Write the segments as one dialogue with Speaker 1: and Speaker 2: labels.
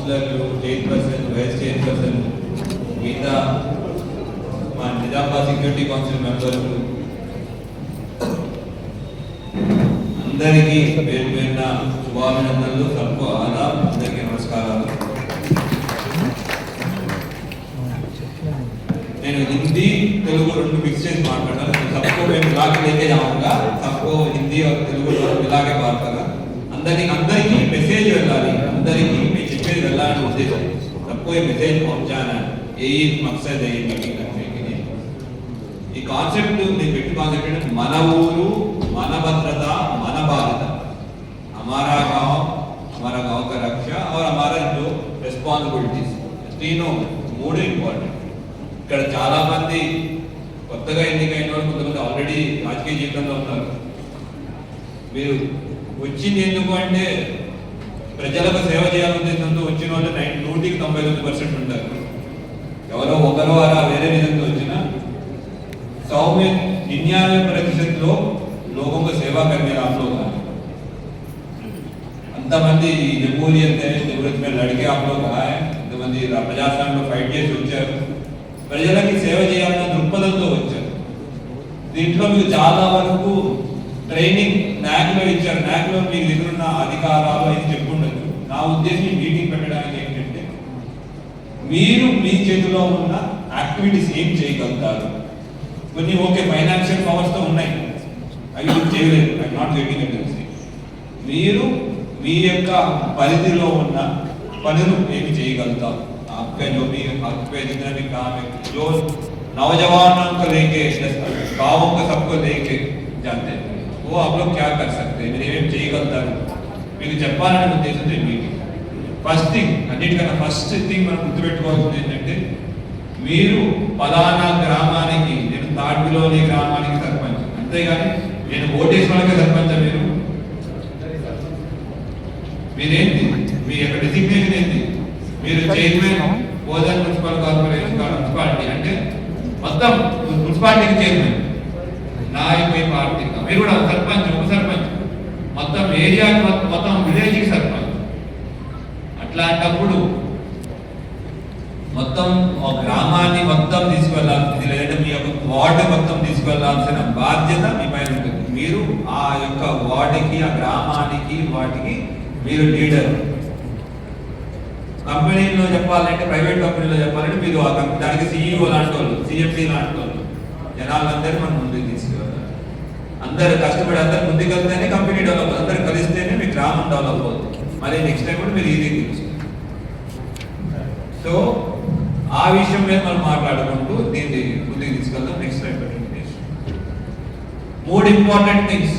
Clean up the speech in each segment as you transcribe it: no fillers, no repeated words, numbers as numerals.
Speaker 1: కౌన్సిలర్లు, chairperson, vice chairperson, మిగతా మా నిజామాబాద్ సెక్యూరిటీ కౌన్సిల్ మెంబర్లు అందరికీ పేరు పేరున శుభాభినందనలు. సబ్కు ఆదాబ్. అందరికీ నమస్కారాలు. నేను హిందీ తెలుగు రెండు మిక్స్ చేసి మాట్లాడాను. सबको मैं मिला के लेके जाऊंगा. सबको हिंदी और तेलुगु मिला के बात करा. అందరికి మెసేజ్ వెళ్ళాలి. అందరికి మీ చెప్పేది వెళ్ళాలని ఉద్దేశం. सबको ये మెసేజ్ పहुंचाना यही मकसद है ये मीटिंग करने के लिए. ఈ కాన్సెప్ట్ నేను పెట్టి కాన్సెప్ట్ మన ఊరు, మన భద్రత, మన బాధ్యత. हमारा गांव का रक्षा और हमारा जो రెస్పాన్సిబిలిటీస్ तीनों మూడు ఇంపార్టెంట్. ఇక్కడ చాలా మంది కొత్తగా ఎన్నికైన వాళ్ళు, కొంతమంది ఆల్రెడీ రాజకీయ జీవితంలో ఉన్నారు. మీరు వచ్చింది ఎందుకు అంటే ప్రజలకు సేవ చేయాలనే ఉద్దేశంతో వచ్చిన వాళ్ళు 99% ఉంటారు. ఎవరో ఒకరో అలా వేరే విధంగా వచ్చినా 100 में 99% लोग लोगों को सेवा करने आप लोग आए. అంతమంది జమూరియత్ జమూరియత్ में लड़के आप लोग आए. అంతమంది ప్రజాస్వామ్యంలో ఫైట్ చేసి వచ్చారు. ప్రజలకి సేవ చేయాలన్న దృక్పథంతో వచ్చారు. దీంట్లో మీకు చాలా వరకు ట్రైనింగ్ నాక్లో ఇచ్చారు. నాక్లో మీకు దగ్గర ఉన్న అధికారాలు అయితే చెప్పుండొచ్చు. నా ఉద్దేశం మీటింగ్ పెట్టడానికి ఏంటంటే మీరు మీ చేతిలో ఉన్న యాక్టివిటీస్ ఏం చేయగలుగుతారు. కొన్ని ఓకే ఫైనాన్షియల్ పవర్స్తో ఉన్నాయి, అవి చేయలేదు. I not getting it. మీరు మీ యొక్క పరిధిలో ఉన్న పనులు ఏమి చేయగలుగుతారు. आपका जो भी आपके जितना भी काम है, जो नौजवानों को लेके गाँवों को सबको लेके जाते हैं, वो आप लोग क्या कर सकते हैं, మీరు ఏమేమి చేయగలుగుతారు మీకు చెప్పాలనే ఉద్దేశంతో ఈ మీటింగ్. ఫస్ట్ థింగ్, అన్నిటికన్నా ఫస్ట్ థింగ్ మనం గుర్తుపెట్టుకోవాల్సింది ఏంటంటే మీరు పలానా గ్రామానికి, నేను తాడ్పిలోని గ్రామానికి సర్పంచ్, అంతేగాని నేను ఓటేసిన వాళ్ళకే సర్పంచ్. మీరేంటి, మీ యొక్క డిసిగ్నేషన్ ఏంటి? మీరు chairman Bodhan municipal corporation municipality అంటే మొత్తం మున్సిపాలిటీకి చైర్మన్, నాయకుడి పార్టీ. మీరు కూడా సర్పంచ్, ఉప సర్పంచ్, మొత్తం ఏరియా, మొత్తం విలేజ్కి సర్పంచ్. అట్లాంటప్పుడు మొత్తం గ్రామాన్ని మొత్తం తీసుకెళ్లాల్సింది, లేదంటే మీ యొక్క వార్డు మొత్తం తీసుకెళ్లాల్సిన బాధ్యత మీ పైన ఉంటుంది. మీరు ఆ యొక్క వార్డుకి, ఆ గ్రామానికి, వాటికి మీరు లీడర్. కంపెనీలో చెప్పాలంటే, ప్రైవేట్ కంపెనీలో చెప్పాలంటే మీరు దానికి CEO లాంటి వాళ్ళు, CMD లాంటి వాళ్ళు. జనాలందరూ మనం ముందుకు తీసుకెళ్ళాలి. అందరు కష్టపడి అందరు ముందుకు వెళ్తేనే కంపెనీ డెవలప్, అందరు కలిస్తేనే మీ గ్రామం డెవలప్ అవుతుంది. మరి నెక్స్ట్ టైం కూడా మీరు ఈజీ తీసుకుంటారు. సో ఆ విషయం మీద మనం మాట్లాడుకుంటూ దీన్ని ముందుకు తీసుకెళ్తాం. Next time presentation 3 important things.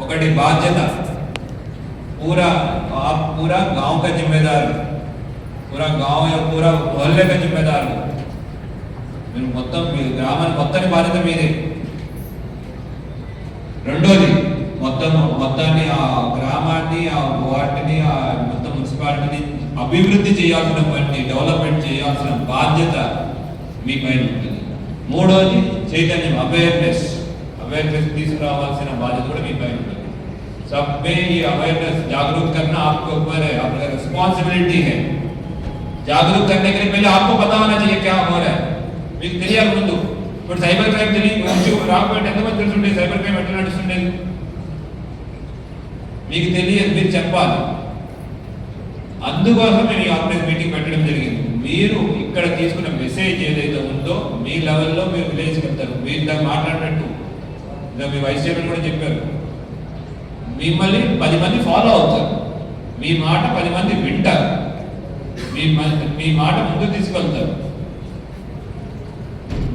Speaker 1: ఒకటి బాధ్యత. पूरा गांव का जिम्मेदार, पूरा गांव या पूरा मोहल्ले का जिम्मेदार. మీరు మొత్తం మీ గ్రామాన్ని మొత్తాన్ని బాధ్యత మీదే. రెండోది మొత్తాన్ని ఆ గ్రామాన్ని, ఆ వార్డుని, ఆ మొత్తం మున్సిపాలిటీని అభివృద్ధి చేయాల్సినటువంటి, డెవలప్మెంట్ చేయాల్సిన బాధ్యత మీ పైన ఉంటుంది. మూడోది చైతన్యం, అవేర్నెస్ తీసుకురావాల్సిన బాధ్యత కూడా మీ పైన ఉంటుంది. सब में ये अवेयरनेस जागरूक करना आपके ऊपर है, आपका रिस्पॉन्सिबिलिटी है. जागरूक करने के लिए पहले आपको पता होना चाहिए क्या हो रहा है. మీకు తెలియాలి ముందు. ఇప్పుడు సైబర్ క్రైమ్ రాకపోతే ఎంతమంది తెలుసుంటే సైబర్ క్రైమ్ ఎట్లా నడుస్తుండేది మీకు తెలియదు, మీరు చెప్పాలి. అందుకోసం మేము ఈ ఆర్గనైజ్ మీటింగ్ పెట్టడం జరిగింది. మీరు ఇక్కడ తీసుకున్న మెసేజ్ ఏదైతే ఉందో మీ లెవెల్లో మీరు విలేజ్కి వెళ్తారు. మీరు ఇందాక మాట్లాడినట్టు మీ వైస్ చైర్మన్ కూడా చెప్పారు, మిమ్మల్ని 10 మంది ఫాలో అవుతారు. మీ మాట 10 మంది వింటారు. మీ మాట ముందుకు తీసుకెళ్తారు.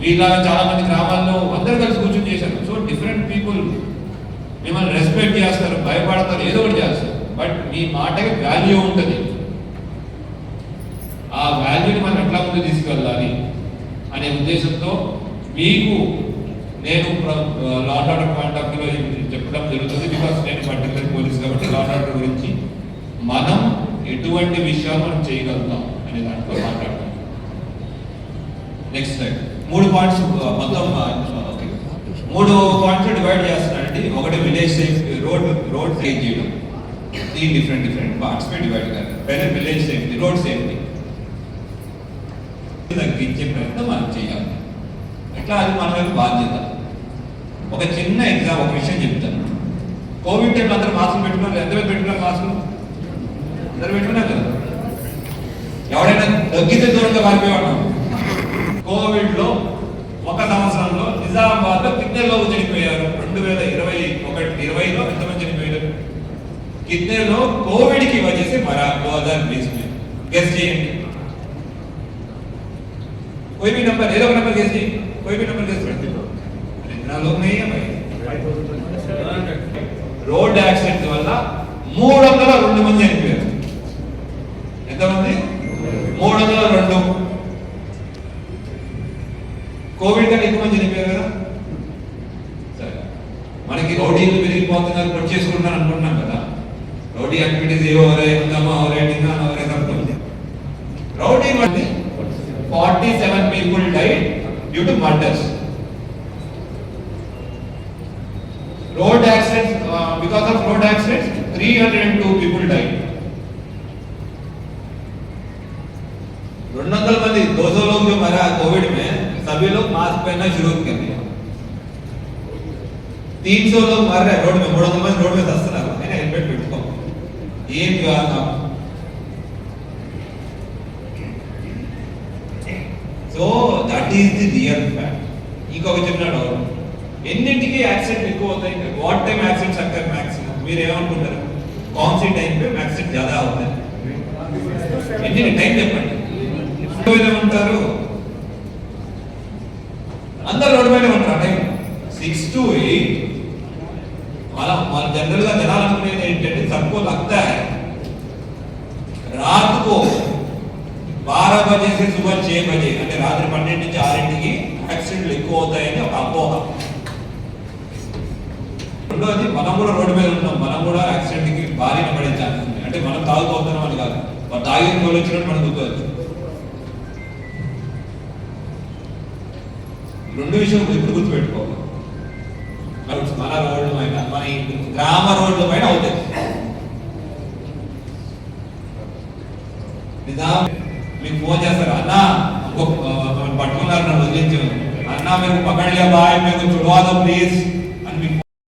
Speaker 1: మీలాగా చాలా మంది గ్రామాల్లో అందరూ కలిసి కూర్చొని చేశారు. సో డిఫరెంట్ పీపుల్ మిమ్మల్ని రెస్పెక్ట్ చేస్తారు, భయపడతారు, ఏదో ఒకటి చేస్తారు. బట్ మీ మాటకి వాల్యూ ఉంటుంది. ఆ వాల్యూని మనం ఎట్లా ముందు తీసుకెళ్ళాలి అనే ఉద్దేశంతో మీకు నేను law and order point of వ్యూలో చెప్పడం జరుగుతుంది. బికాస్ నేను పర్టికులర్ పోలీస్ కాబట్టి లా అండ్ ఆర్డర్ గురించి మనం ఎటువంటి విషయాలు మనం చేయగలుగుతాం అనే దాంట్లో మాట్లాడతాం. Next slide. 3 పాయింట్స్ మొత్తం 3 పాయింట్స్ డివైడ్ చేస్తున్నానండి. ఒకటి విలేజ్ సేఫ్, రోడ్ సేఫ్ చేయడం. तीन डिफरेंट पार्ट्स में डिवाइड कर पहले विलेज सेफ्टी रोड सेफ्टी తగ్గించే ప్రయత్నం మనం చేయాలి. ఎట్లా అది మన వైపు బాధ్యత. ఒక చిన్న ఎగ్జామ్ ఒక విషయం చెప్తాను. కోవిడ్ టైంలో అందరూ మాస్కులు పెట్టుకున్నారు. ఎంతమంది పెట్టుకున్నారు మాస్కులు? అందరూ పెట్టుకున్నారు కదా. ఎవడైనా తగ్గితే దూరంగా మారిపోయాడు. కోవిడ్ లో ఒక సంవత్సరంలో నిజామాబాద్ లో कितने लोग చనిపోయారు? 2021-20లో ఎంతమంది చనిపోయారు? कितने लोग कोविड की वजह से मरा 2020 में? गेस చేయండి. कोई भी नंबर, एक नंबर गेस कीजिए. कोई भी नंबर गेस करते हो. इतना लोग नहीं है भाई. रोड एक्सीडेंट వల్ల 302 మంది చనిపోయారు. ఎంతమంది? 302. కోవిడ్ కన్నా ఎక్కువ మంది చనిపోయారు కదా. సరే, మనకి రౌడీలు పెరిగిపోతున్నారు, కొట్ చేసుకుంటున్నారు అనుకుంటున్నాం కదా. రౌడీ యాక్టివిటీస్ ఏ हो रहे हैं, हंगामा हो रहा है, निकाल हो रहा है, सब कुछ. रौडी में 47 people died due to murders. Road accidents, because of road accidents, 302 people died. 200 मंदी 200 लोग जो मरा कोविड में, सभी लोग मास्क पहनना शुरू कर दिया. 300 लोग मर रहे रोड में, 300 मंदी रोड में सस्ता है ना, हेलमेट पेట్టుకో. ఏం కాదు. So that is the real fact. ఇంకొక చెప్పినాడు, ఎన్నింటికి యాక్సిడెంట్ ఎక్కువ అవుతాయి? What time accidents occur maximum? మీరు ఏమనుకుంటారు? कौन सी टाइम पे एक्सीडेंट ज्यादा होता है? ఎన్ని టైం చెప్పండి. ఉంటారు అందరు రోడ్డు పైన ఉంటారు. Time 6 to 8. మన जनरल గా జనాలు అనుకునేది ఏంటంటే सबको लगता है रात को 12 बजे से सुबह 6 बजे అంటే రాత్రి 12 నుంచి 6కి యాక్సిడెంట్లు ఎక్కువ అవుతాయని ఒక అపోహ. రెండోది, మనం కూడా రోడ్డు మీద ఉన్నాం, మనం కూడా యాక్సిడెంట్కి బారిన పడే ఛాన్స్ ఉంది. అంటే మనం తాగుతున్నాం అని కాదు, మనం తాగిన వాళ్ళు వచ్చినట్టు మనం గుర్తువచ్చు. రెండు విషయాలు ఇప్పుడు గుర్తుపెట్టుకోవాలి. మన రోడ్ల పైన, మన గ్రామ రోడ్ల పైన అవుతాయి. నిజాం మీకు ఫోన్ చేస్తారు, అన్న పట్టుకున్నారు, నన్ను వదిలించాను, అన్న మీరు పకడ్ లియా భాయ్, మీకు చుడవా దో ప్లీజ్.